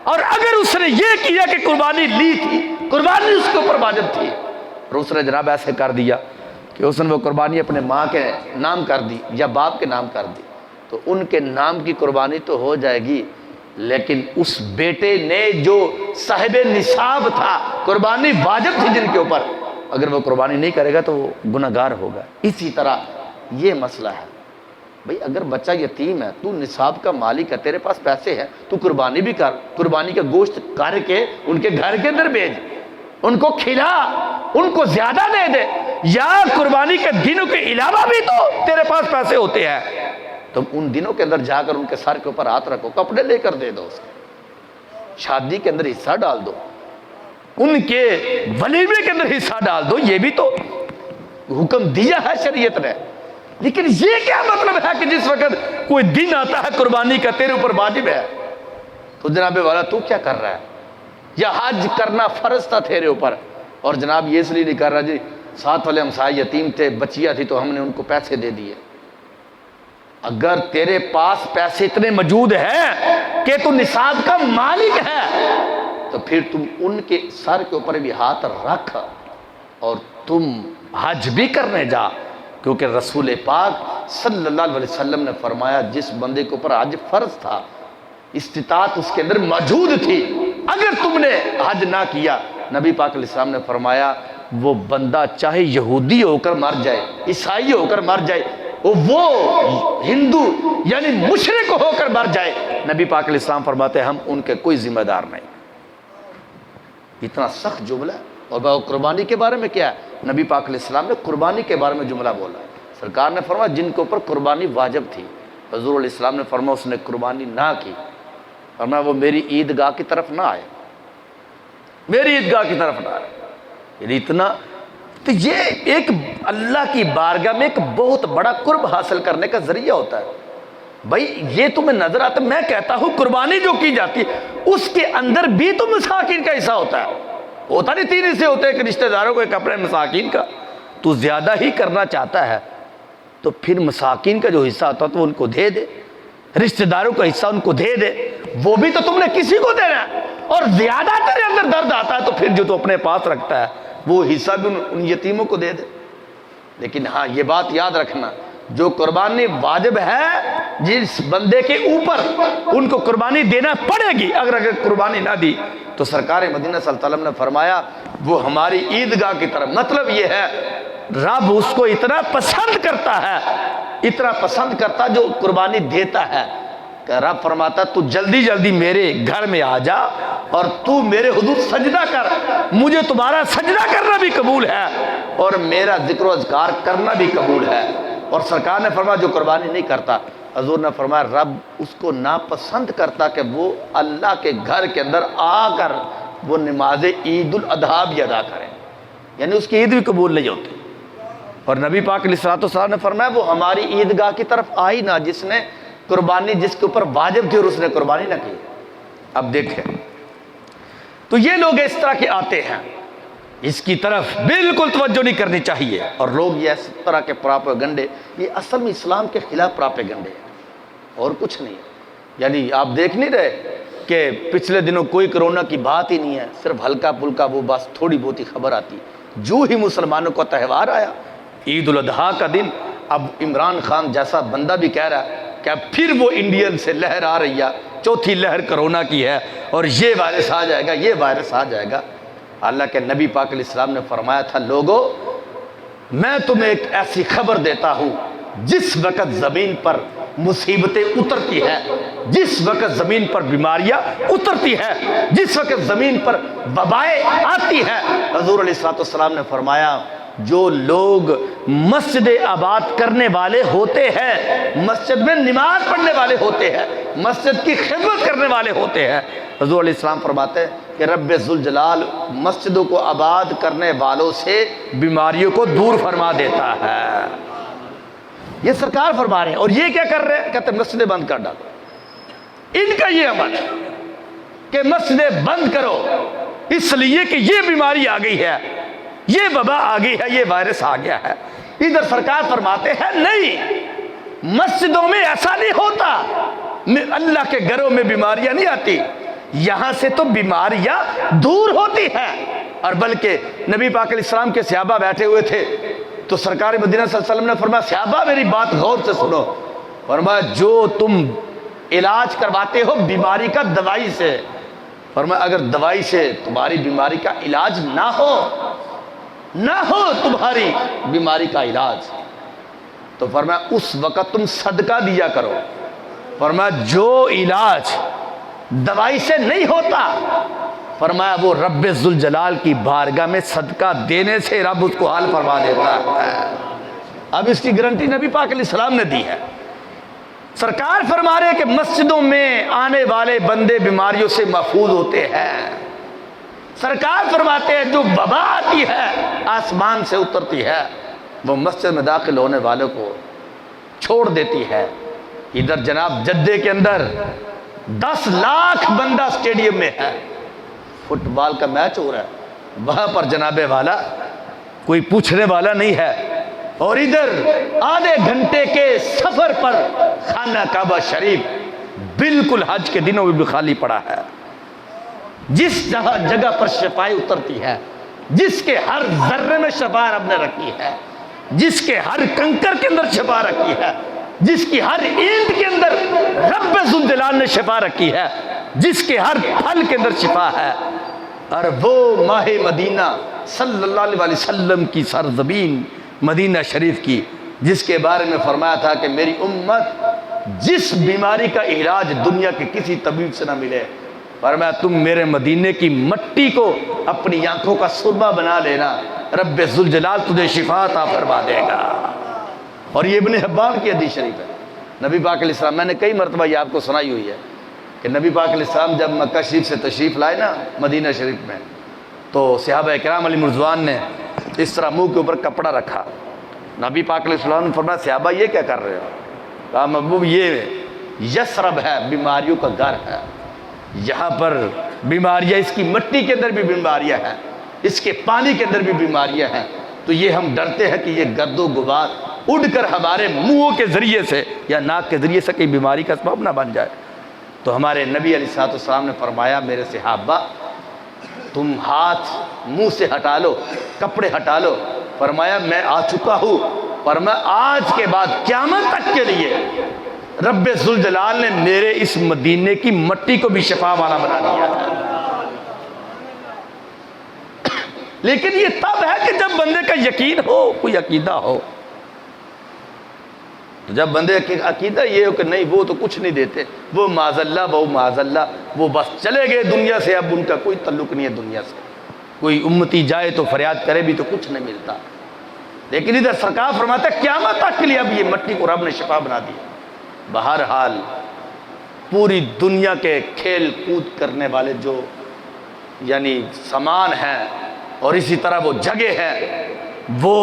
اور اگر اس نے یہ کیا کہ قربانی لی تھی، قربانی اس کے اوپر واجب تھی، اور اس نے جناب ایسے کر دیا کہ اس نے وہ قربانی اپنے ماں کے نام کر دی یا باپ کے نام کر دی، تو ان کے نام کی قربانی تو ہو جائے گی، لیکن اس بیٹے نے جو صاحب نصاب تھا، قربانی واجب تھی جن کے اوپر، اگر وہ قربانی نہیں کرے گا تو وہ گناہگار ہوگا۔ اسی طرح یہ مسئلہ ہے، بھئی اگر بچہ یتیم ہے، تو نصاب کا مالک ہے، تیرے پاس پیسے ہیں، تو قربانی بھی کر، قربانی کا گوشت کر کے ان کے گھر کے اندر بھیج، ان کو کھلا، ان کو زیادہ دے دے، یا قربانی کے دنوں کے علاوہ بھی تو تیرے پاس پیسے ہوتے ہیں، تو ان دنوں کے اندر جا کر ان کے سر کے اوپر ہاتھ رکھو، کپڑے لے کر دے دو، اس کو شادی کے اندر حصہ ڈال دو، ان کے ولیمے کے اندر حصہ ڈال دو، یہ بھی تو حکم دیا ہے شریعت نے۔ لیکن یہ کیا مطلب ہے کہ جس وقت کوئی دن آتا ہے قربانی کا تیرے اوپر واجب ہے تو جناب والا تو کیا کر رہا ہے، یا حج کرنا فرض تھا تیرے اوپر اور جناب یہ اس لیے نہیں کر رہا جی ساتھ والے ہمسائے یتیم تھے، بچیاں تھی تو ہم نے ان کو پیسے دے دیے۔ اگر تیرے پاس پیسے اتنے موجود ہیں کہ تو نصاب کا مالک ہے تو پھر تم ان کے سر کے اوپر بھی ہاتھ رکھ اور تم حج بھی کرنے جا، کیونکہ رسول پاک صلی اللہ علیہ وسلم نے فرمایا جس بندے کے اوپر حج فرض تھا، استطاعت اس کے اندر موجود تھی، اگر تم نے حج نہ کیا، نبی پاک علیہ السلام نے فرمایا وہ بندہ چاہے یہودی ہو کر مر جائے، عیسائی ہو کر مر جائے، وہ ہندو یعنی مشرک ہو کر مر جائے، نبی پاک علیہ السلام فرماتے ہیں ہم ان کے کوئی ذمہ دار نہیں۔ اتنا سخت جملہ ہے۔ اور قربانی کے بارے میں کیا ہے؟ نبی پاک علیہ السلام نے قربانی کے بارے میں جملہ بولا ہے۔ سرکار نے فرمایا جن کے اوپر قربانی واجب تھی، حضور علیہ السلام نے فرمایا اس نے قربانی نہ کی، فرمایا وہ میری عیدگاہ کی طرف نہ آئے، میری عیدگاہ کی طرف نہ آئے۔ یعنی اتنا، تو یہ ایک اللہ کی بارگاہ میں ایک بہت بڑا قرب حاصل کرنے کا ذریعہ ہوتا ہے۔ بھائی یہ تمہیں نظر آتا، میں کہتا ہوں قربانی جو کی جاتی اس کے اندر بھی تو مساکین کا حصہ ہوتا ہے، ہوتا نہیں تین حصے ہوتے ہیں کہ رشتہ داروں کو ایک اپنے مساکین کا، تو زیادہ ہی کرنا چاہتا ہے تو پھر مساکین کا جو حصہ ہوتا ہے تو ان کو دے دے، رشتہ داروں کا حصہ ان کو دے دے، وہ بھی تو تم نے کسی کو دینا ہے، اور زیادہ تیرے اندر درد آتا ہے تو پھر جو تو اپنے پاس رکھتا ہے وہ حصہ بھی ان یتیموں کو دے دے۔ لیکن ہاں یہ بات یاد رکھنا، جو قربانی واجب ہے جس بندے کے اوپر ان کو قربانی دینا پڑے گی، اگر قربانی نہ دی تو سرکار مدینہ صلی اللہ علیہ وسلم نے فرمایا وہ ہماری عیدگاہ کی طرف، مطلب یہ ہے رب اس کو اتنا پسند کرتا ہے، اتنا پسند کرتا جو قربانی دیتا ہے کہ رب فرماتا تو جلدی جلدی میرے گھر میں آ جا اور تو میرے حضور سجدہ کر، مجھے تمہارا سجدہ کرنا بھی قبول ہے اور میرا ذکر و اذکار کرنا بھی قبول ہے۔ اور سرکار نے فرمایا جو قربانی نہیں کرتا، حضور نے فرمایا رب اس کو ناپسند کرتا کہ وہ اللہ کے گھر کے اندر آ کر وہ نماز عید الاضحیٰ بھی ادا کریں، یعنی اس کی عید بھی قبول نہیں ہوتی۔ اور نبی پاک علیہ الصلوۃ نے فرمایا وہ ہماری عیدگاہ کی طرف آئی نہ جس نے قربانی جس کے اوپر واجب تھی اور اس نے قربانی نہ کی۔ اب دیکھیں تو یہ لوگ اس طرح کے آتے ہیں، اس کی طرف بالکل توجہ نہیں کرنی چاہیے، اور لوگ یہ اس طرح کے پراپیگنڈے، یہ اصل میں اسلام کے خلاف پراپیگنڈے ہیں اور کچھ نہیں ہے۔ یعنی آپ دیکھ نہیں رہے کہ پچھلے دنوں کوئی کرونا کی بات ہی نہیں ہے، صرف ہلکا پھلکا وہ بس تھوڑی بہت ہی خبر آتی، جو ہی مسلمانوں کا تہوار آیا عید الاضحیٰ کا دن، اب عمران خان جیسا بندہ بھی کہہ رہا ہے کہ اب پھر وہ انڈین سے لہر آ رہی ہے، چوتھی لہر کرونا کی ہے اور یہ وائرس آ جائے گا، یہ وائرس آ جائے گا۔ اللہ کے نبی پاک علیہ السلام نے فرمایا تھا لوگو میں تمہیں ایک ایسی خبر دیتا ہوں جس وقت زمین پر مصیبتیں اترتی ہے، جس وقت زمین پر بیماریاں اترتی ہے، جس وقت زمین پر وبائیں آتی ہے، حضور علیہ السلام نے فرمایا جو لوگ مسجد آباد کرنے والے ہوتے ہیں، مسجد میں نماز پڑھنے والے ہوتے ہیں، مسجد کی خدمت کرنے والے ہوتے ہیں، حضور علیہ السلام فرماتے ہیں کہ رب ذوالجلال مسجدوں کو آباد کرنے والوں سے بیماریوں کو دور فرما دیتا ہے۔ یہ سرکار فرما رہے ہیں، اور یہ کیا کر رہے ہیں؟ کہتے ہیں مسجدیں بند کر ڈالو۔ ان کا یہ عمل ہے کہ مسجدیں بند کرو اس لیے کہ یہ بیماری آ گئی ہے، یہ وبا آ گئی ہے، یہ وائرس آ گیا ہے۔ ادھر سرکار فرماتے ہیں نہیں، مسجدوں میں ایسا نہیں ہوتا، اللہ کے گھروں میں بیماریاں نہیں آتی، یہاں سے تو بیماریاں دور ہوتی ہیں۔ اور بلکہ نبی پاک علیہ السلام کے صحابہ بیٹھے ہوئے تھے تو سرکار مدینہ صلی اللہ علیہ وسلم نے فرمایا صحابہ میری بات غور سے سنو، فرمایا جو تم علاج کرواتے ہو بیماری کا دوائی سے، فرمایا اگر دوائی سے تمہاری بیماری کا علاج نہ ہو تمہاری بیماری کا علاج، تو فرمایا اس وقت تم صدقہ دیا کرو۔ فرمایا جو علاج دوائی سے نہیں ہوتا، فرمایا وہ رب ذوالجلال کی بارگاہ میں صدقہ دینے سے رب اس کو حل فرما دیتا ہے۔ اب اس کی گارنٹی نبی پاک علیہ السلام نے دی ہے۔ سرکار فرما رہے کہ مسجدوں میں آنے والے بندے بیماریوں سے محفوظ ہوتے ہیں۔ سرکار فرماتے ہیں جو وبا آتی ہے آسمان سے اترتی ہے وہ مسجد میں داخل ہونے والوں کو چھوڑ دیتی ہے۔ ادھر جناب جدے کے اندر 10 لاکھ بندہ سٹیڈیم میں ہے، فٹ بال کا میچ ہو رہا ہے، وہاں پر جناب والا کوئی پوچھنے والا نہیں ہے، اور ادھر آدھے گھنٹے کے سفر پر خانہ کعبہ شریف بالکل حج کے دنوں میں بھی خالی پڑا ہے. جس جگہ پر شفاعت اترتی ہے، جس کے ہر ذرے میں شفا رب نے رکھی ہے، جس کے ہر کنکر کے اندر شفا رکھی ہے، جس کی ہر اینٹ کے اندر رب ذوالجلال نے شفا رکھی ہے، جس کے ہر پھل کے اندر شفا ہے، اور وہ ماہ مدینہ صلی اللہ علیہ وسلم کی سرزمین مدینہ شریف کی، جس کے بارے میں فرمایا تھا کہ میری امت جس بیماری کا علاج دنیا کے کسی طبیب سے نہ ملے، فرمایا تم میرے مدینے کی مٹی کو اپنی آنکھوں کا سرما بنا لینا، رب ذوالجلال تجھے شفا عطا فرما دے گا. اور یہ ابن حبان کی حدیث شریف ہے. نبی پاک علیہ السلام، میں نے کئی مرتبہ یہ آپ کو سنائی ہوئی ہے کہ نبی پاک علیہ السلام جب مکہ شریف سے تشریف لائے نا مدینہ شریف میں، تو صحابہ اکرام علیہ رضوان نے اس طرح منہ کے اوپر کپڑا رکھا. نبی پاک علیہ السلام نے فرمایا صحابہ یہ کیا کر رہے ہو؟ کہا محبوب یہ یثرب ہے، بیماریوں کا گھر ہے، یہاں پر بیماریاں، اس کی مٹی کے اندر بھی بیماریاں ہیں، اس کے پانی کے اندر بھی بیماریاں ہیں، تو یہ ہم ڈرتے ہیں کہ یہ گرد و غبار اڑ کر ہمارے منہوں کے ذریعے سے یا ناک کے ذریعے سے کئی بیماری کا سبب نہ بن جائے. تو ہمارے نبی علیہ السلام نے فرمایا میرے صحابہ تم ہاتھ منہ سے ہٹا لو، کپڑے ہٹا لو. فرمایا میں آ چکا ہوں، فرمایا آج کے بعد قیامت تک کے لیے رب ذوالجلال نے میرے اس مدینے کی مٹی کو بھی شفا والا بنا دیا ہے. لیکن یہ تب ہے کہ جب بندے کا یقین ہو، کوئی عقیدہ ہو. جب بندے کا عقیدہ یہ ہو کہ نہیں وہ تو کچھ نہیں دیتے، وہ معاذ اللہ وہ بس چلے گئے دنیا سے، اب ان کا کوئی تعلق نہیں ہے دنیا سے. کوئی امتی جائے تو فریاد کرے بھی تو کچھ نہیں ملتا. لیکن ادھر سرکار فرماتا ہے قیامت تک کے لیے اب یہ مٹی کو رب نے شفا بنا دی. بہرحال پوری دنیا کے کھیل کود کرنے والے جو یعنی سامان ہیں، اور اسی طرح وہ جگہ ہے، وہ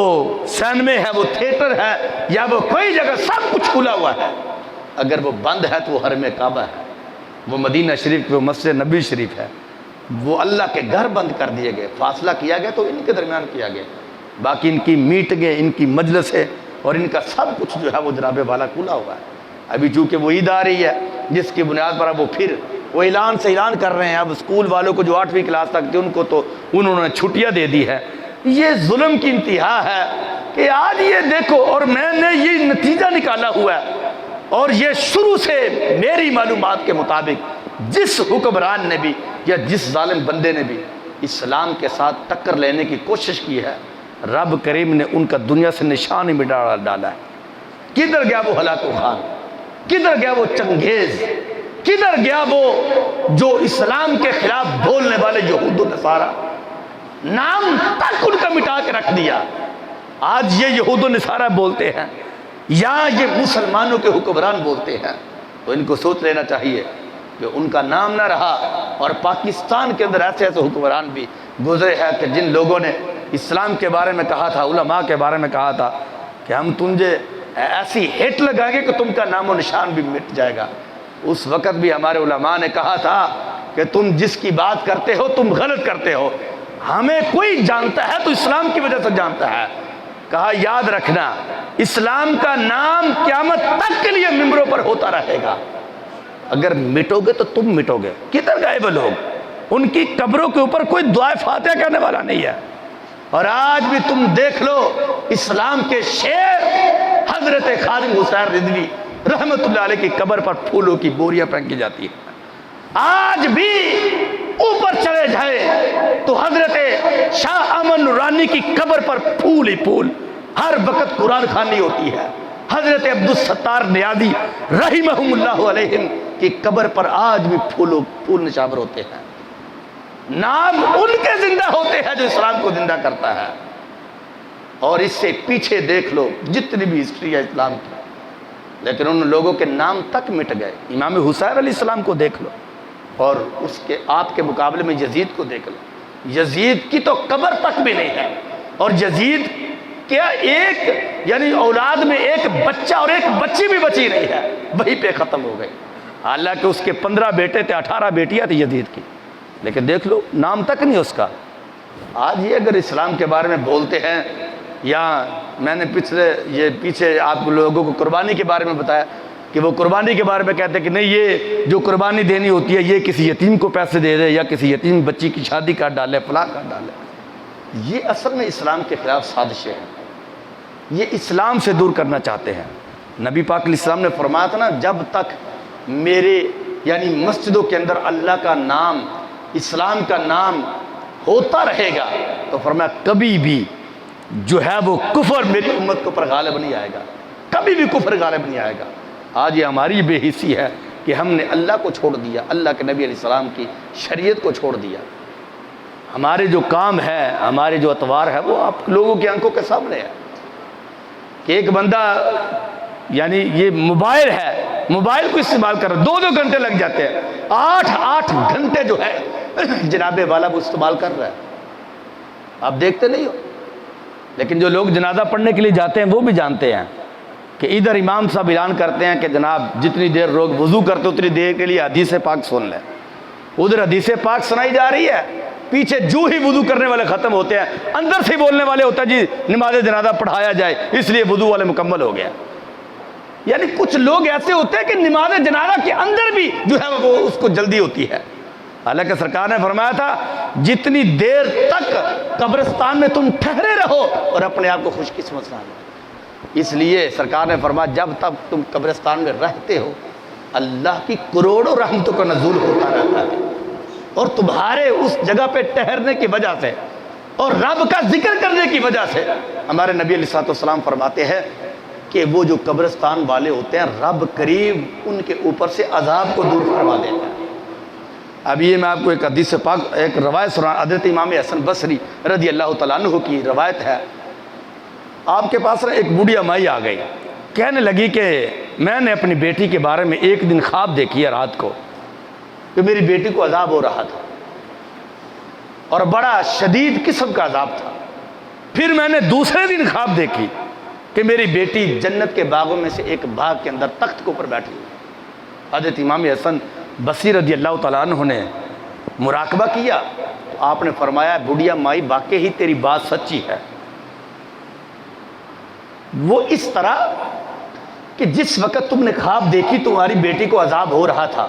سینمے ہے، وہ تھیٹر ہے، یا وہ کوئی جگہ، سب کچھ کھلا ہوا ہے. اگر وہ بند ہے تو وہ حرم کعبہ ہے، وہ مدینہ شریف، وہ مسجد نبی شریف ہے، وہ اللہ کے گھر بند کر دیے گئے. فاصلہ کیا گیا تو ان کے درمیان کیا گیا، باقی ان کی میٹنگیں، ان کی مجلسیں اور ان کا سب کچھ جو ہے وہ جناب والا کھلا ہوا ہے. ابھی چونکہ وہ عید آ رہی ہے جس کی بنیاد پر اب وہ پھر وہ اعلان سے اعلان کر رہے ہیں. اب اسکول والوں کو جو 8ویں کلاس تک تھے ان کو تو انہوں نے چھٹیاں دے دی ہے. یہ ظلم کی انتہا ہے کہ آج یہ دیکھو، اور میں نے یہ نتیجہ نکالا ہوا ہے، اور یہ شروع سے میری معلومات کے مطابق جس حکمران نے بھی یا جس ظالم بندے نے بھی اسلام کے ساتھ ٹکر لینے کی کوشش کی ہے، رب کریم نے ان کا دنیا سے نشان ہی مٹا ڈالا ہے. کدھر گیا وہ ہلاکو خان، کدھر گیا وہ چنگیز، کدھر گیا وہ جو اسلام کے خلاف بولنے والے یہود و نصارہ، نام تک ان کا مٹا کے رکھ دیا. آج یہ یہود و نصارہ بولتے ہیں یا یہ مسلمانوں کے حکمران بولتے ہیں، تو ان کو سوچ لینا چاہیے کہ ان کا نام نہ رہا. اور پاکستان کے اندر ایسے ایسے حکمران بھی گزرے ہیں کہ جن لوگوں نے اسلام کے بارے میں کہا تھا، علماء کے بارے میں کہا تھا کہ ہم تجھے ایسی ہٹ لگائیں گے کہ تم کا نام و نشان بھی مٹ جائے گا. اس وقت بھی ہمارے علماء نے کہا تھا کہ تم جس کی بات کرتے ہو تم غلط کرتے ہو، ہمیں کوئی جانتا ہے تو اسلام کی وجہ سے جانتا ہے. کہا یاد رکھنا اسلام کا نام قیامت تک کے لیے ممبروں پر ہوتا رہے گا، اگر مٹو گے تو تم مٹو گے. کدھر گئے وہ لوگ؟ ان کی قبروں کے اوپر کوئی دعائے فاتحہ کرنے والا نہیں ہے. اور آج بھی تم دیکھ لو اسلام کے شیر حضرت خادم حسین رضوی رحمت اللہ علیہ کی قبر پر پھولوں کی بوریاں پھینکی جاتی ہیں. آج بھی اوپر چلے جائے تو حضرت شاہ امن نورانی کی قبر پر پھول ہی پھول، ہر وقت قرآن خوانی ہوتی ہے. حضرت عبدالستار نیازی رحمہم اللہ علیہم کی قبر پر آج بھی پھول نشاور ہوتے ہیں. نام ان کے زندہ ہوتے ہیں جو اسلام کو زندہ کرتا ہے. اور اس سے پیچھے دیکھ لو جتنی بھی ہسٹری ہے اسلام کی، لیکن ان لوگوں کے نام تک مٹ گئے. امام حسین علیہ السلام کو دیکھ لو، اور اس کے آپ کے مقابلے میں یزید کو دیکھ لو. یزید کی تو قبر تک بھی نہیں ہے، اور یزید کیا ایک یعنی اولاد میں ایک بچہ اور ایک بچی بھی بچی نہیں ہے، وہی پہ ختم ہو گئے. حالانکہ اس کے 15 بیٹے تھے، 18 بیٹیاں تھیں یزید کی، لیکن دیکھ لو نام تک نہیں اس کا. آج یہ اگر اسلام کے بارے میں بولتے ہیں یہاں میں نے پیچھے آپ لوگوں کو قربانی کے بارے میں بتایا کہ وہ قربانی کے بارے میں کہتے ہیں کہ نہیں، یہ جو قربانی دینی ہوتی ہے یہ کسی یتیم کو پیسے دے دے یا کسی یتیم بچی کی شادی کر ڈالے، فلاں کر ڈالے۔ یہ اصل میں اسلام کے خلاف سازشیں ہیں، یہ اسلام سے دور کرنا چاہتے ہیں۔ نبی پاک علیہ السلام نے فرمایا تھا نا، جب تک میرے یعنی مسجدوں کے اندر اللہ کا نام، اسلام کا نام ہوتا رہے گا تو فرمایا کبھی بھی جو ہے وہ کفر میری امت کو پر غالب نہیں آئے گا، کبھی بھی کفر غالب نہیں آئے گا۔ آج یہ ہماری بے حسی ہے کہ ہم نے اللہ کو چھوڑ دیا، اللہ کے نبی علیہ السلام کی شریعت کو چھوڑ دیا۔ ہمارے جو کام ہے، ہمارے جو اتوار ہے، وہ آپ لوگوں کی آنکھوں کے سامنے ہے کہ ایک بندہ یعنی یہ موبائل ہے، موبائل کو استعمال کر رہا ہے، 2 گھنٹے لگ جاتے ہیں، 8 گھنٹے جو ہے جناب والا وہ استعمال کر رہا ہے، آپ دیکھتے نہیں ہو۔ لیکن جو لوگ جنازہ پڑھنے کے لیے جاتے ہیں وہ بھی جانتے ہیں کہ ادھر امام صاحب اعلان کرتے ہیں کہ جناب جتنی دیر لوگ وضو کرتے اتنی دیر کے لیے حدیث پاک سن لیں، ادھر حدیث پاک سنائی جا رہی ہے، پیچھے جو ہی وضو کرنے والے ختم ہوتے ہیں اندر سے بولنے والے ہوتا ہے جی نماز جنازہ پڑھایا جائے اس لیے وضو والے مکمل ہو گیا۔ یعنی کچھ لوگ ایسے ہوتے ہیں کہ نماز جنازہ کے اندر بھی جو ہے وہ اس کو جلدی ہوتی ہے، حالانکہ سرکار نے فرمایا تھا جتنی دیر تک قبرستان میں تم ٹھہرے رہو اور اپنے آپ کو خوش قسمت سمجھو۔ اس لیے سرکار نے فرمایا جب تک تم قبرستان میں رہتے ہو اللہ کی کروڑوں رحمتوں کا نزول ہوتا رہتا ہے، اور تمہارے اس جگہ پہ ٹھہرنے کی وجہ سے اور رب کا ذکر کرنے کی وجہ سے ہمارے نبی علیہ السلام فرماتے ہیں کہ وہ جو قبرستان والے ہوتے ہیں رب قریب ان کے اوپر سے عذاب کو دور فرما دیتا ہے۔ اب یہ میں آپ کو ایک حدیث پاک ایک روایت سنا، حضرت امام حسن بصری رضی اللہ تعالیٰ عنہ کی روایت ہے۔ آپ کے پاس ایک بوڑھیا مائی آ گئی، کہنے لگی کہ میں نے اپنی بیٹی کے بارے میں ایک دن خواب دیکھی ہے رات کو کہ میری بیٹی کو عذاب ہو رہا تھا اور بڑا شدید قسم کا عذاب تھا۔ پھر میں نے دوسرے دن خواب دیکھی کہ میری بیٹی جنت کے باغوں میں سے ایک باغ کے اندر تخت کے اوپر بیٹھی ہوئی۔ حضرت امام حسن بصری رضی اللہ تعالیٰ عنہ نے مراقبہ کیا تو آپ نے فرمایا بڑھیا مائی واقعی ہی تیری بات سچی ہے۔ وہ اس طرح کہ جس وقت تم نے خواب دیکھی تمہاری بیٹی کو عذاب ہو رہا تھا،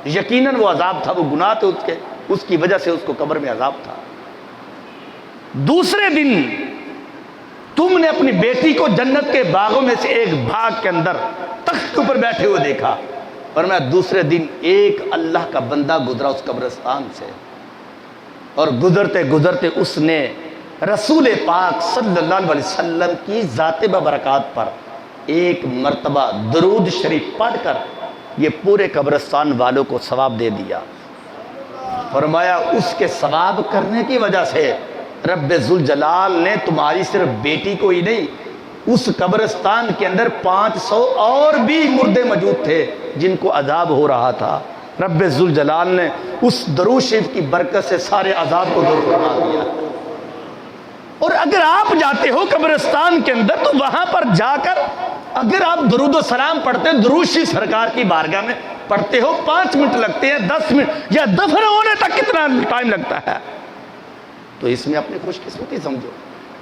یقیناً وہ عذاب تھا، وہ گناہ تھے اس کی وجہ سے اس کو قبر میں عذاب تھا۔ دوسرے دن تم نے اپنی بیٹی کو جنت کے باغوں میں سے ایک باغ کے اندر تخت کے اوپر بیٹھے ہوئے دیکھا، اور میں دوسرے دن ایک اللہ کا بندہ گزرا اس قبرستان سے، اور گزرتے گزرتے اس نے رسول پاک صلی اللہ علیہ وسلم کی ذات ببرکات پر ایک مرتبہ درود شریف پڑھ کر یہ پورے قبرستان والوں کو ثواب دے دیا۔ فرمایا اس کے ثواب کرنے کی وجہ سے رب ذوالجلال نے تمہاری صرف بیٹی کو ہی نہیں، اس قبرستان کے اندر 500 اور بھی مردے موجود تھے جن کو عذاب ہو رہا تھا، رب ذوالجلال نے اس درود شریف کی برکت سے سارے عذاب کو دور فرما دیا۔ اور اگر آپ جاتے ہو قبرستان کے اندر تو وہاں پر جا کر اگر آپ درود و سلام پڑھتے ہیں، درود شریف سرکار کی بارگاہ میں پڑھتے ہو، 5 منٹ لگتے ہیں، 10 منٹ یا دفن ہونے تک کتنا ٹائم لگتا ہے، تو اس میں اپنی خوش قسمتی سمجھو۔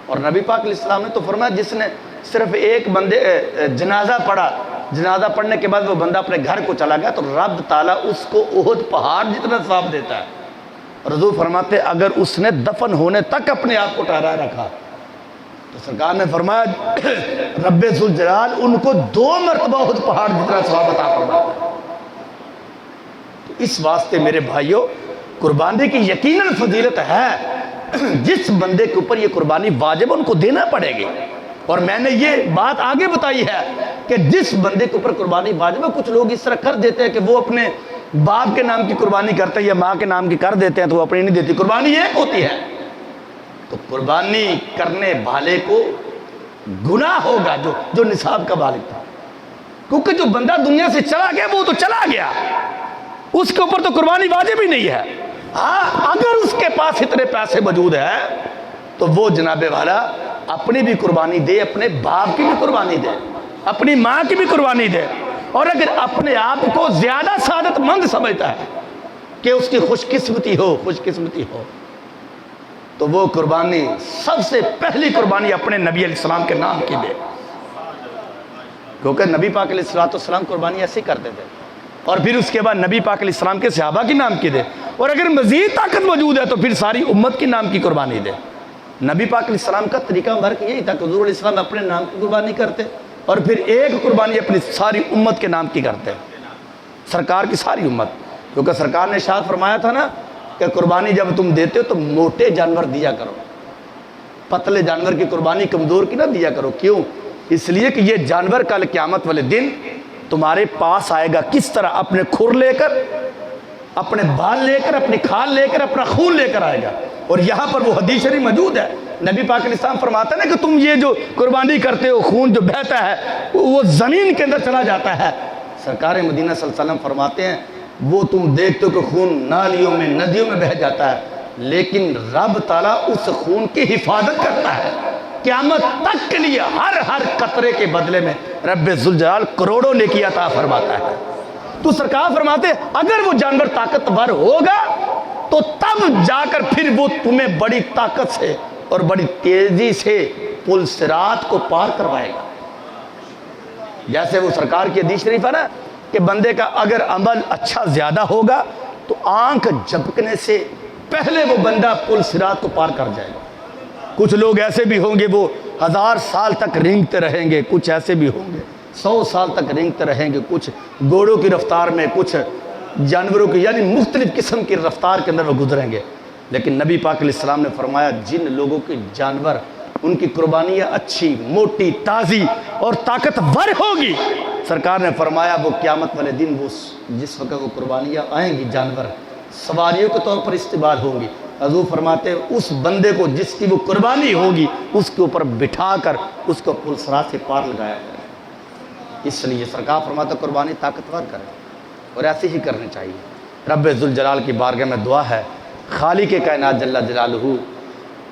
اور نبی پاک علیہ السلام نے تو فرمایا جس نے صرف ایک بندے جنازہ پڑھا، جنازہ پڑھنے کے بعد وہ بندہ اپنے گھر کو چلا گیا تو رب تعالیٰ اس کو احد پہاڑ جتنا ثواب دیتا ہے۔ حضور فرماتے اگر اس نے دفن ہونے تک اپنے آپ کو ٹھہرائے رکھا تو سرکار نے فرمایا رب ذوالجلال ان کو 2 مرتبہ احد پہاڑ جتنا ثواب عطا فرماتا ہے۔ تو اس واسطے میرے بھائیوں قربانی کی یقیناً فضیلت ہے، جس بندے کے اوپر یہ قربانی واجب ان کو دینا پڑے گی۔ اور میں نے یہ بات آگے بتائی ہے کہ جس بندے کے اوپر قربانی واجب ہے، کچھ لوگ اس طرح کر دیتے ہیں کہ وہ اپنے باپ کے نام کی قربانی کرتے ہیں یا ماں کے نام کی کر دیتے ہیں تو وہ اپنی نہیں دیتی، قربانی ایک ہوتی ہے۔ تو قربانی کرنے والے کو گناہ ہوگا جو نصاب کا بالغ تھا، کیونکہ جو بندہ دنیا سے چلا گیا وہ تو چلا گیا، اس کے اوپر تو قربانی واجب ہی نہیں ہے۔ ہاں اگر اس کے پاس اتنے پیسے موجود ہیں تو وہ جناب والا اپنی بھی قربانی دے، اپنے باپ کی بھی قربانی دے، اپنی ماں کی بھی قربانی دے، اور اگر اپنے آپ کو زیادہ سعادت مند سمجھتا ہے کہ اس کی خوش قسمتی ہو تو وہ قربانی سب سے پہلی قربانی اپنے نبی علیہ السلام کے نام کی دے، کیونکہ نبی پاک علیہ السلام قربانی ایسے کرتے تھے، اور پھر اس کے بعد نبی پاک علیہ السلام کے صحابہ کی نام کی دے، اور اگر مزید طاقت موجود ہے تو پھر ساری امت کی نام کی قربانی دے۔ نبی پاک علیہ السلام کا طریقہ مبارک یہی تھا کہ حضور علیہ السلام اپنے نام کی قربانی کرتے اور پھر ایک قربانی اپنی ساری امت کے نام کی کرتے، سرکار کی ساری امت، کیونکہ سرکار نے ارشاد فرمایا تھا نا کہ قربانی جب تم دیتے ہو تو موٹے جانور دیا کرو، پتلے جانور کی قربانی کمزور کی نہ دیا کرو۔ کیوں؟ اس لیے کہ یہ جانور کل قیامت والے دن تمہارے پاس آئے گا کس طرح؟ اپنے کھر لے کر، اپنے بال لے کر، اپنی کھال لے کر، اپنا خون لے کر آئے گا۔ اور یہاں پر وہ حدیث شریف موجود ہے، نبی پاک علیہ السلام فرماتا ہے نا کہ تم یہ جو قربانی کرتے ہو، خون جو بہتا ہے وہ زمین کے اندر چلا جاتا ہے۔ سرکار مدینہ صلی اللہ علیہ وسلم فرماتے ہیں وہ تم دیکھتے ہو کہ خون نالیوں میں، ندیوں میں بہہ جاتا ہے، لیکن رب تعالیٰ اس خون کی حفاظت کرتا ہے قیامت تک کے لیے، ہر قطرے کے بدلے میں رب ذوالجلال کروڑوں نیکی عطا فرماتا ہے۔ تو سرکار فرماتے ہیں اگر وہ جانور طاقتور ہوگا تو تب جا کر پھر وہ تمہیں بڑی طاقت سے اور بڑی تیزی سے پل صراط کو پار کروائے گا۔ جیسے وہ سرکار کی حدیث شریف ہے نا کہ بندے کا اگر عمل اچھا زیادہ ہوگا تو آنکھ جھپکنے سے پہلے وہ بندہ پل صراط کو پار کر جائے گا۔ کچھ لوگ ایسے بھی ہوں گے وہ 1000 سال تک رینگتے رہیں گے، کچھ ایسے بھی ہوں گے 100 سال تک رینگتے رہیں گے، کچھ گھوڑوں کی رفتار میں، کچھ جانوروں کی، یعنی مختلف قسم کی رفتار کے اندر وہ گزریں گے۔ لیکن نبی پاک علیہ السلام نے فرمایا جن لوگوں کے جانور، ان کی قربانیاں اچھی، موٹی، تازی اور طاقتور ہوگی، سرکار نے فرمایا وہ قیامت والے دن وہ جس وقت وہ قربانیاں آئیں گی، جانور سواریوں کے طور پر استعمال ہوں گی، حضور فرماتے ہیں اس بندے کو جس کی وہ قربانی ہوگی اس کے اوپر بٹھا کر اس کو پل صراط سے پار لگایا جائے۔ اس لیے سرکار فرماتا قربانی طاقتور کرے اور ایسے ہی کرنی چاہیے۔ رب ذوالجلال کی بارگاہ میں دعا ہے خالق کائنات جل جلالہ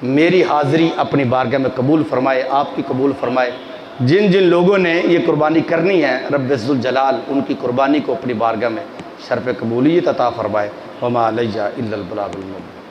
میری حاضری اپنی بارگاہ میں قبول فرمائے، آپ کی قبول فرمائے۔ جن جن لوگوں نے یہ قربانی کرنی ہے رب ذوالجلال ان کی قربانی کو اپنی بارگاہ میں شرف قبولیت عطا فرمائے۔ وما علیہ الا البلاغ المبین۔